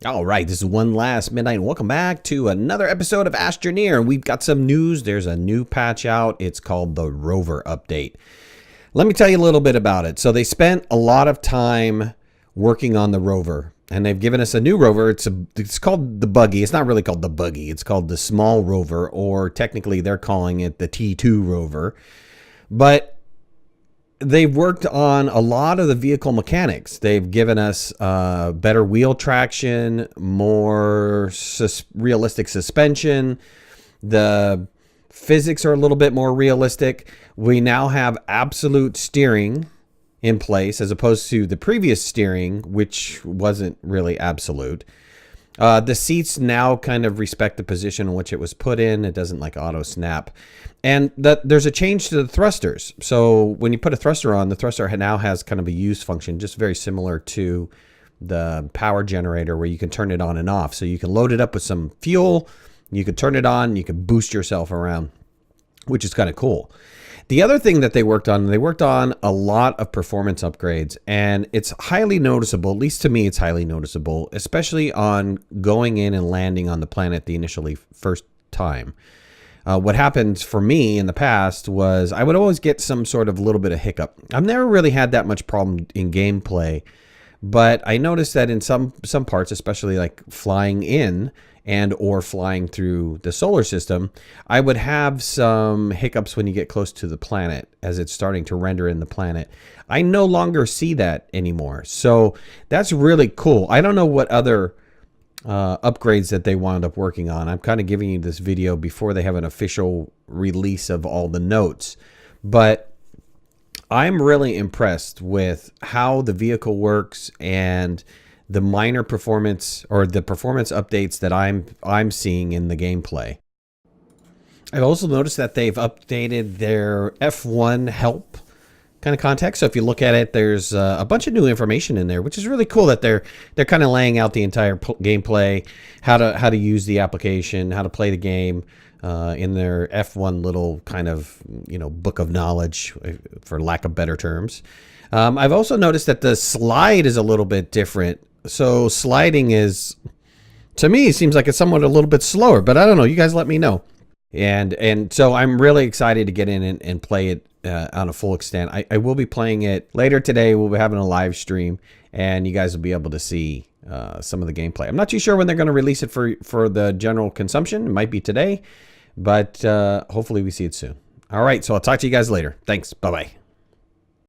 All right, this is One Last Midnight. Welcome back to another episode of Astroneer. We've got some news. There's a new patch out. It's called the Rover update. Let me tell you a little bit about it. So they spent a lot of time working on the Rover, and they've given us a new Rover. It's called the Buggy. It's not really called the Buggy. It's called the Small Rover, or technically they're calling it the T2 Rover. But they've worked on a lot of the vehicle mechanics. They've given us better wheel traction, more realistic suspension. The physics are a little bit more realistic. We now have absolute steering in place as opposed to the previous steering, which wasn't really absolute. The seats now kind of respect the position in which it was put in. It doesn't like auto snap. And there's a change to the thrusters. So when you put a thruster on, the thruster now has kind of a use function, just very similar to the power generator where you can turn it on and off. So you can load it up with some fuel, you can turn it on, you can boost yourself around, which is kind of cool. The other thing that they worked on a lot of performance upgrades, and it's highly noticeable, at least to me it's highly noticeable, especially on going in and landing on the planet the initially first time. What happened for me in the past was I would always get some sort of little bit of hiccup. I've never really had that much problem in gameplay, but I noticed that in some parts, especially like flying in and or flying through the solar system, I would have some hiccups when you get close to the planet as it's starting to render in the planet. I no longer see that anymore. So that's really cool. I don't know what other upgrades that they wound up working on. I'm kind of giving you this video before they have an official release of all the notes, but I'm really impressed with how the vehicle works and the minor performance or the performance updates that I'm seeing in the gameplay. I've also noticed that they've updated their F1 help kind of context. So if you look at it, there's a bunch of new information in there, which is really cool that they're kind of laying out the entire gameplay, how to use the application, how to play the game in their F1 little kind of, book of knowledge, for lack of better terms. I've also noticed that the slide is a little bit different. So sliding is, to me, seems like it's somewhat a little bit slower, but I don't know. You guys let me know. And so I'm really excited to get in and play it on a full extent. I will be playing it later today. We'll be having a live stream, and you guys will be able to see some of the gameplay. I'm not too sure when they're going to release it for the general consumption. It might be today, but hopefully we see it soon. All right, so I'll talk to you guys later. Thanks. Bye-bye.